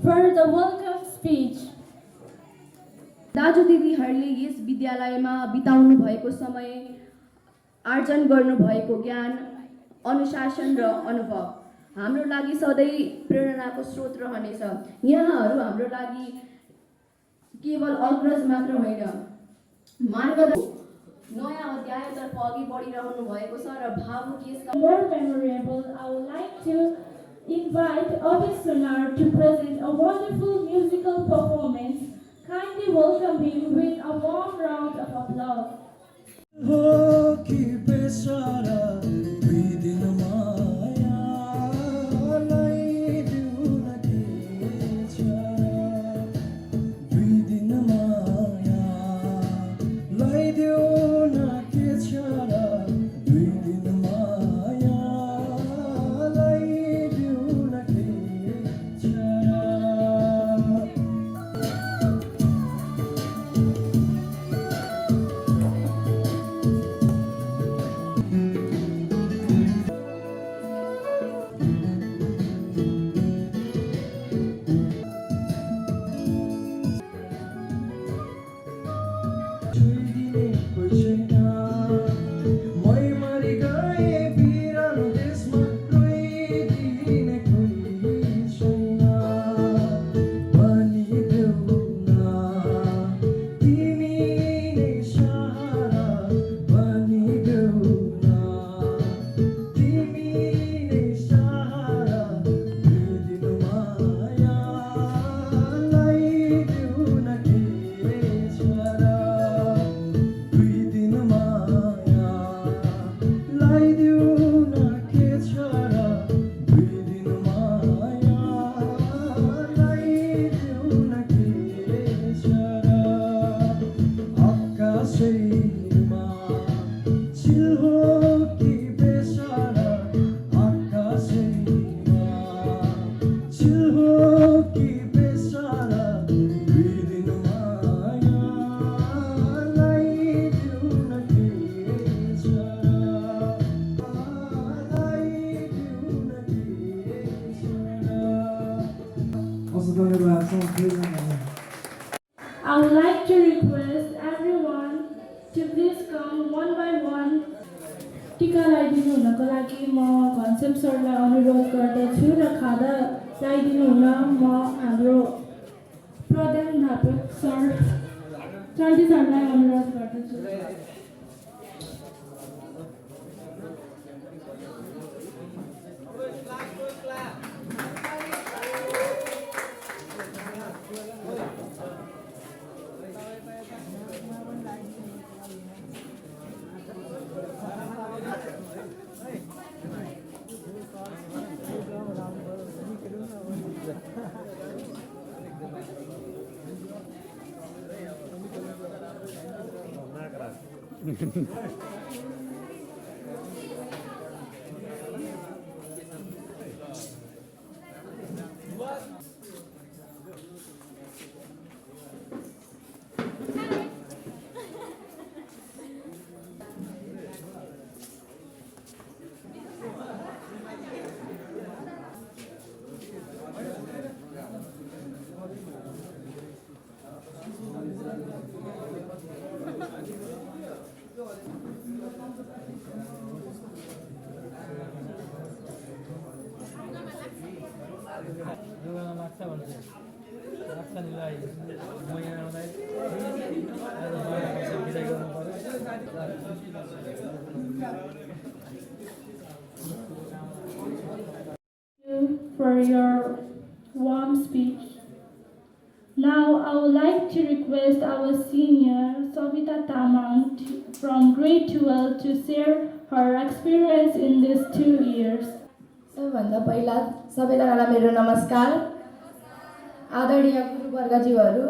For the welcome speech. दाजु दिदीहरूले यस विद्यालयमा बिताउनु भएको समय, आर्जन गर्नुभएको ज्ञान, अनुशासन र अनुभव हाम्रो लागि सधैँ प्रेरणाको स्रोत रहनेछ। यहाँहरू हाम्रो लागि केवल अग्रज मात्र होइन, मार्गदर्शक नयाँ अध्यायतर्फ अघि बढिरहनु भएको छ र भावुक यसका More memorable, I would like to invite Abhi Sonar to present a wonderful musical performance. Kindly welcome him with a warm round of applause. हो कि बेचारा दुई दिन माया लगाइदिउ न के छारा, दुई दिन माया लगाइदिउ न के छारा, दुई दिन माया लगाइदिउ न के छारा। I would like to request everyone to please come one by one. टिका लगाइदिनु हुनको लागि म घनश्याम सरलाई अनुरोध गर्दछु र खादा लगाइदिनु हुन म हाम्रो प्राध्यापक सर चण्डी सरलाई अनुरोध गर्दछु। For your warm speech. Now I would like to request our senior Savita Tamang from grade 12 to share her experience in these 2 years. सबभन्दा पहिला सबैजनालाई मेरो नमस्कार। आदरणीय गुरुवर्गज्यूहरू,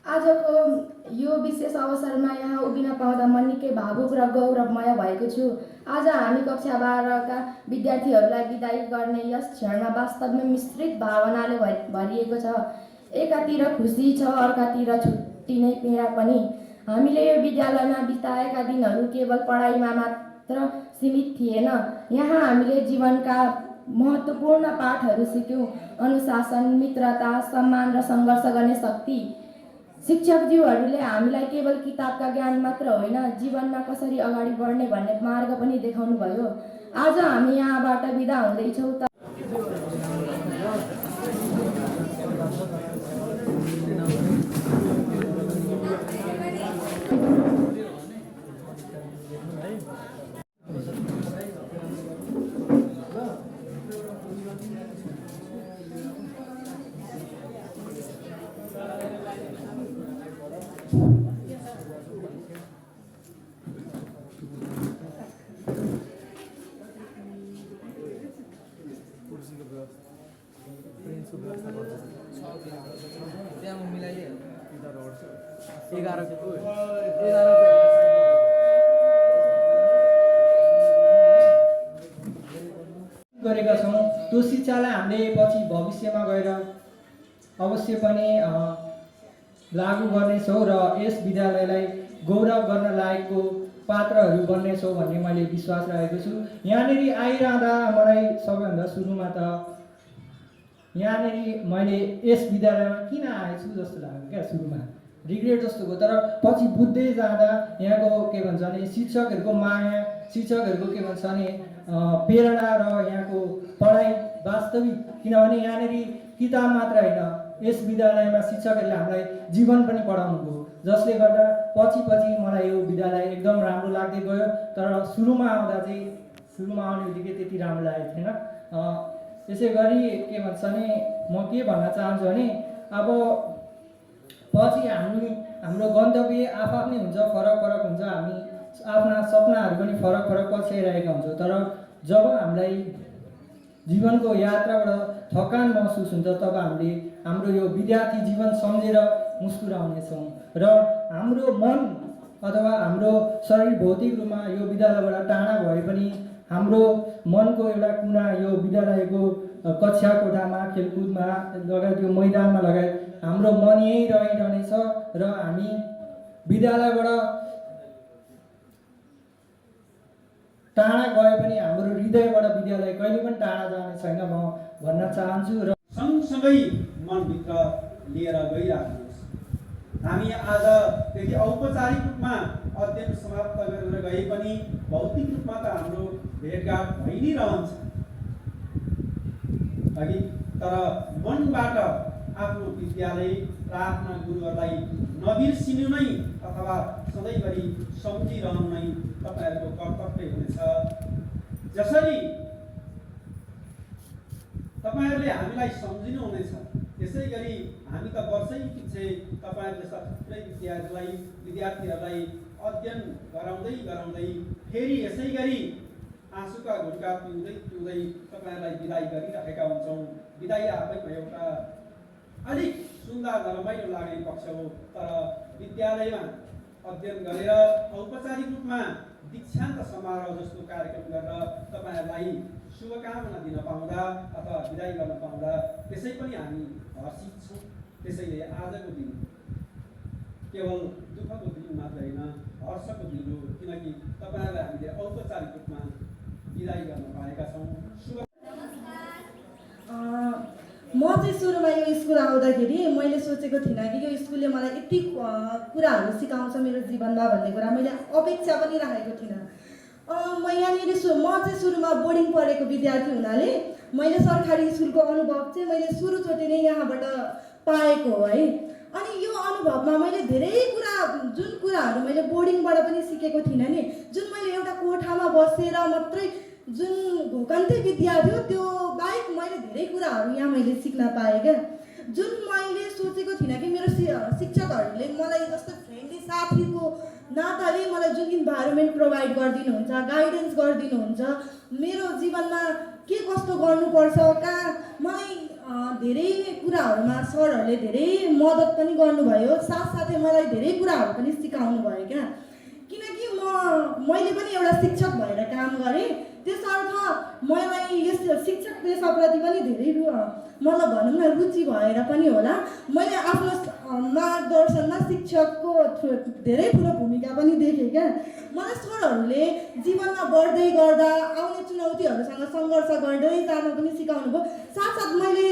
आजको यो विशेष अवसरमा यहाँ उभिन पाउँदा म निकै भावुक र गौरवमय भएको छु। आज हामी कक्षा 12 का विद्यार्थीहरूलाई बिदाई गर्ने यस क्षणमा वास्तवमै मिश्रित भावनाले भरिएको छ। एकातिर खुसी छ, अर्कातिर छुट्टी नै पीडा पनि। हामीले यो विद्यालयमा बिताएका दिनहरू केवल पढाइमा मात्र सीमित थिएन। यहाँ हामीले जीवनका महत्त्वपूर्ण पाठहरू सिक्यौँ। अनुशासन, मित्रता, सम्मान र सङ्घर्ष गर्ने शक्ति। शिक्षकज्यूहरूले हामीलाई केवल किताबका ज्ञान मात्र होइन, जीवनमा कसरी अगाडि बढ्ने भन्ने मार्ग पनि देखाउनु भयो। आज हामी यहाँबाट बिदा हुँदैछौँ। गरेका छौँ। त्यो शिक्षालाई हामीले पछि भविष्यमा गएर अवश्य पनि लागू गर्नेछौँ र यस विद्यालयलाई गौरव गर्न लायकको पात्रहरू बन्नेछौँ भन्ने मैले विश्वास राखेको छु। यहाँनिर आइरहँदा मलाई सबैभन्दा सुरुमा त यहाँनिर मैले यस विद्यालयमा किन आएछु जस्तो लाग्यो क्या, सुरुमा रिग्रेट जस्तो भयो। तर पछि बुझ्दै जाँदा यहाँको के भन्छ भने शिक्षकहरूको माया, शिक्षकहरूको के भन्छ भने प्रेरणा र यहाँको पढाइ वास्तविक, किनभने यहाँनिर किताब मात्र होइन, यस विद्यालयमा शिक्षकहरूले हामीलाई जीवन पनि पढाउनु भयो, जसले गर्दा पछि मलाई यो विद्यालय एकदम राम्रो लाग्दै गयो। तर सुरुमा आउने बित्तिकै त्यति राम्रो लागेको थिएन। त्यसै गरी के भन्छ भने म के भन्न चाहन्छु भने अब पछि हाम्रो गन्तव्य आफ्नै हुन्छ, फरक हुन्छ। हामी आफ्ना सपनाहरू पनि फरक पछ्याइरहेका हुन्छौँ। तर जब हामीलाई जीवनको यात्राबाट थकान महसुस हुन्छ तब हामीले हाम्रो यो विद्यार्थी जीवन सम्झेर मुस्कुराउनेछौँ र हाम्रो मन अथवा हाम्रो शरीर भौतिक रूपमा यो विद्यालयबाट टाढा भए पनि हाम्रो मनको एउटा कुना यो विद्यालयको कक्षा कोठामा, खेलकुदमा लगायत यो मैदानमा लगायत हाम्रो मन यहीँ रहिरहनेछ र हामी विद्यालयबाट टाढा गए पनि हाम्रो हृदयबाट विद्यालय कहिले पनि टाढा जाने छैन म भन्न चाहन्छु। र सँगसँगै मनभित्र लिएर गइराख्नुहोस्। हामी आज त्यति औपचारिक रूपमा अध्ययन समाप्त गरेर गए पनि भौतिक रूपमा त हाम्रो भेटघाट भइ नै रहन्छ अघि, तर मनबाट आफ्नो विद्यालय र आफ्ना गुरुहरूलाई नबिर्सिनु नै अथवा सधैँभरि सम्झिरहनु नै तपाईँहरूको कर्तव्य हुनेछ। जसरी तपाईँहरूले हामीलाई सम्झिनु हुनेछ, त्यसै गरी हामी त वर्षै पछि तपाईँहरू जस्ता थुप्रै विद्यार्थीहरूलाई अध्ययन गराउँदै फेरि यसै गरी आँसुका घुटका पिउँदै तपाईँहरूलाई बिदाई गरिराखेका हुन्छौँ। बिदाई आफैमा एउटा अलिक सुन्दर र रमाइलो लाग्ने पक्ष हो। तर विद्यालयमा अध्ययन गरेर औपचारिक रूपमा दीक्षान्त समारोह जस्तो कार्यक्रम गरेर तपाईँहरूलाई शुभकामना दिन पाउँदा अथवा बिदाई गर्न पाउँदा त्यसै पनि हामी हर्षित छौँ। त्यसैले आजको दिन केवल दुःखको दिन मात्र होइन, हर्षको दिन हो, किनकि तपाईँहरूलाई हामीले औपचारिक रूपमा बिदाई गर्न पाएका छौँ। म चाहिँ सुरुमा यो स्कुल आउँदाखेरि मैले सोचेको थिइनँ कि यो स्कुलले मलाई यति कुराहरू सिकाउँछ मेरो जीवनमा भन्ने कुरा मैले अपेक्षा पनि राखेको थिइनँ। म चाहिँ सुरुमा बोर्डिङ पढेको विद्यार्थी हुनाले मैले सरकारी स्कुलको अनुभव चाहिँ मैले सुरुचोटि नै यहाँबाट पाएको हो है। अनि यो अनुभवमा मैले धेरै कुरा, जुन कुराहरू मैले बोर्डिङबाट पनि सिकेको थिइनँ नि, जुन मैले एउटा कोठामा बसेर मात्रै जुन घोकन्ते विद्या थियो त्यो बाहेक मैले धेरै कुराहरू यहाँ मैले सिक्न पाएँ क्या। जुन मैले सोचेको थिइनँ कि मेरो शिक्षकहरूले मलाई जस्तो फ्रेन्डली साथीको नाताले मलाई जुन इन्भाइरोमेन्ट प्रोभाइड गरिदिनुहुन्छ, गाइडेन्स गरिदिनुहुन्छ, मेरो जीवनमा के कस्तो गर्नुपर्छ, कहाँ मलाई धेरै कुराहरूमा सरहरूले धेरै मद्दत पनि गर्नुभयो, साथसाथै मलाई धेरै कुराहरू पनि सिकाउनु भयो क्या। किनकि मैले पनि एउटा शिक्षक भएर काम गरेँ, त्यसर्थ मलाई यस शिक्षक पेसा पेसाप्रति पनि धेरै मतलब भनौँ न रुचि भएर पनि होला मैले आफ्नो मार्गदर्शनमा शिक्षकको धेरै ठुलो भूमिका पनि देखेँ क्या। मलाई सरहरूले जीवनमा बढ्दै गर्दा आउने चुनौतीहरूसँग सङ्घर्ष गर्दै जान पनि सिकाउनु भयो। साथसाथ मैले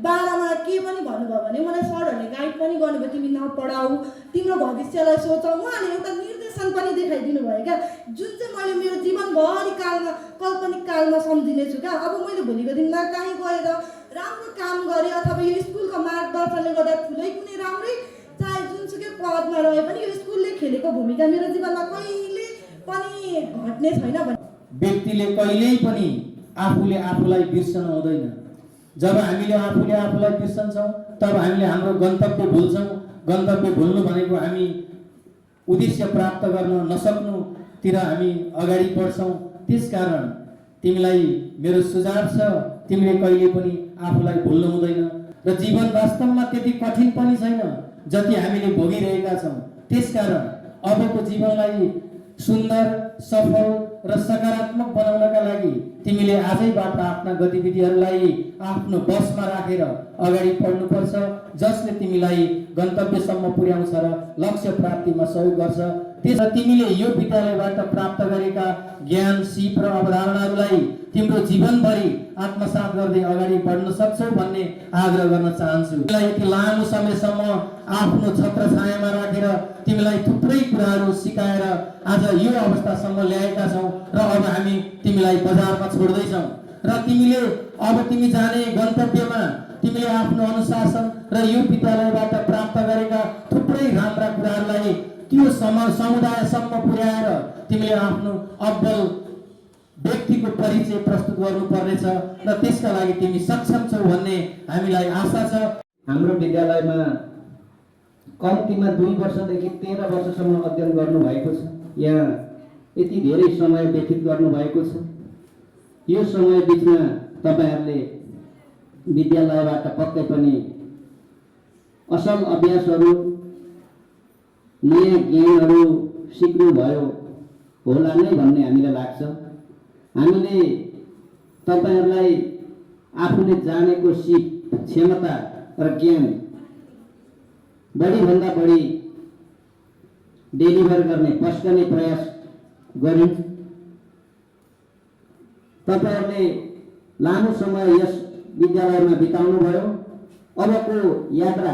12मा के पनि भन्नुभयो भने मलाई सरहरूले गाइड पनि गर्नुभयो, तिमी नपढाऊ, तिम्रो भविष्यलाई सोचौ। उहाँले एउटा निर्देशन पनि देखाइदिनु भयो क्या, जुन चाहिँ मैले मेरो जीवनभरि कालमा काल्पनिक कालमा सम्झिनेछु क्या। अब मैले भोलिको दिनमा कहीँ गएर राम्रो काम गरेँ अथवा यो स्कुलको मार्गदर्शनले गर्दा ठुलै कुनै राम्रै चाहे जुनसुकै पदमा रहे पनि यो स्कुलले खेलेको भूमिका मेरो जीवनमा कहिले पनि घट्ने छैन भने व्यक्तिले कहिल्यै पनि आफूले आफूलाई बिर्सन हुँदैन। जब हामीले आफूले आफूलाई बिर्सन्छौँ तब हामीले हाम्रो गन्तव्य भुल्छौँ। गन्तव्य भुल्नु भनेको हामी उद्देश्य प्राप्त गर्न नसक्नुतिर हामी अगाडि बढ्छौँ। त्यसकारण तिमीलाई मेरो सुझाव छ, तिमीले कहिले पनि आफूलाई भुल्नु हुँदैन र जीवन वास्तवमा त्यति कठिन पनि छैन जति हामीले भोगिरहेका छौँ। त्यसकारण अबको जीवनलाई सुन्दर, सफल र सकारात्मक बनाउनका लागि तिमीले आजैबाट आफ्ना गतिविधिहरूलाई आफ्नो बसमा राखेर अगाडि बढ्नुपर्छ, जसले तिमीलाई गन्तव्यसम्म पुर्याउँछ र लक्ष्य प्राप्तिमा सहयोग गर्छ। त्यसर्थ तिमीले यो विद्यालयबाट प्राप्त गरेका ज्ञान, सिप र अवधारणाहरूलाई तिम्रो जीवनभरि आत्मसात गर्दै अगाडि बढ्न सक्छौ भन्ने आग्रह गर्न चाहन्छु। तिमीलाई यति लामो समयसम्म आफ्नो छत्रछायामा राखेर तिमीलाई थुप्रै कुराहरू सिकाएर आज यो अवस्थासम्म ल्याएका छौँ र अब हामी तिमीलाई बजारमा छोड्दैछौँ र तिमीले अब तिमी जाने गन्तव्यमा तिमीले आफ्नो अनुशासन र यो विद्यालयबाट प्राप्त गरेका थुप्रै राम्रा कुराहरूलाई त्यो समुदायसम्म पुर्याएर तिमीले आफ्नो अब्बल व्यक्तिको परिचय प्रस्तुत गर्नुपर्नेछ र त्यसका लागि तिमी सक्षम छौ भन्ने हामीलाई आशा छ। हाम्रो विद्यालयमा कम्तीमा 2 वर्षदेखि 13 वर्षसम्म अध्ययन गर्नुभएको छ। यहाँ यति धेरै समय व्यतीत गर्नुभएको छ। यो समय बिचमा तपाईँहरूले विद्यालयबाट पक्कै पनि असल अभ्यासहरू, नयाँ ज्ञानहरू सिक्नुभयो होला नै भन्ने हामीलाई लाग्छ। हामीले तपाईँहरूलाई आफूले जानेको सिप, क्षमता र ज्ञान बढीभन्दा बढी डेलिभर गर्ने पस्कने प्रयास गर्यौँ। तपाईँहरूले लामो समय यस विद्यालयमा बिताउनुभयो। अबको यात्रा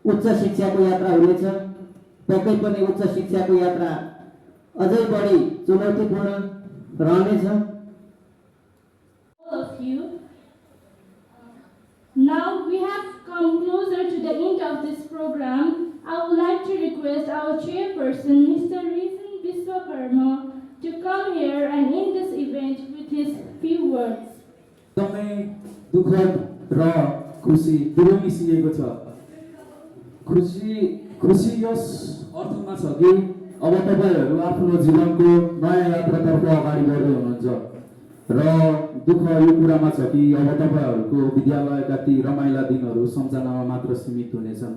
उच्च शिक्षाको यात्रा हुनेछ। पक्कै पनि उच्च शिक्षाको यात्रा अझै बढी चुनौतीपूर्ण रहनेछ। All of you. Now we have come closer to the end of this program. I would like to request our chairperson, Mr. Rizan Biswakarma, to come here and end this event with his few words. एकदमै दुःखद र खुसी दुवै मिसिएको छ। खुसी यस अर्थमा छ कि अब तपाईँहरू आफ्नो जीवनको नयाँ यात्रातर्फ अगाडि बढ्दै हुनुहुन्छ र दुःख यो कुरामा छ कि अब तपाईँहरूको विद्यालयका ती रमाइला दिनहरू सम्झनामा मात्र सीमित हुनेछन्।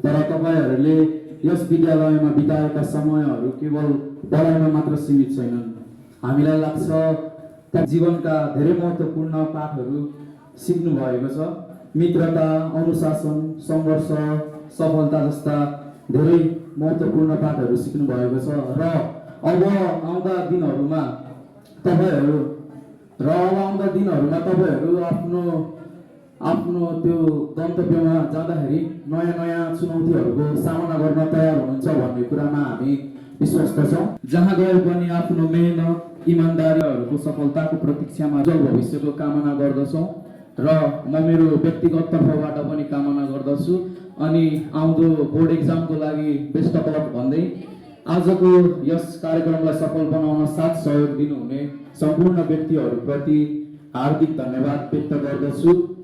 तर तपाईँहरूले यस विद्यालयमा बिताएका समयहरू केवल पढाइमा मात्र सीमित छैनन्। हामीलाई लाग्छ जीवनका धेरै महत्त्वपूर्ण पाठहरू सिक्नु भएको छ। मित्रता, अनुशासन, सङ्घर्ष, सफलता जस्ता धेरै महत्त्वपूर्ण पाठहरू सिक्नु भएको छ र अब आउँदा दिनहरूमा तपाईँहरू आफ्नो त्यो गन्तव्यमा जाँदाखेरि नयाँ चुनौतीहरूको सामना गर्न तयार हुनुहुन्छ भन्ने कुरामा हामी विश्वस्त छौँ। जहाँ गए पनि आफ्नो मेहनत, इमान्दारीहरूको सफलताको प्रतीक्षामा उज्जवल भविष्यको कामना गर्दछौँ र म मेरो व्यक्तिगत तर्फबाट पनि कामना गर्दछु। अनि आउँदो बोर्ड एक्जामको लागि बेस्ट अफ लक भन्दै आजको यस कार्यक्रमलाई सफल बनाउन साथ सहयोग दिनुहुने सम्पूर्ण व्यक्तिहरूप्रति हार्दिक धन्यवाद व्यक्त गर्दछु।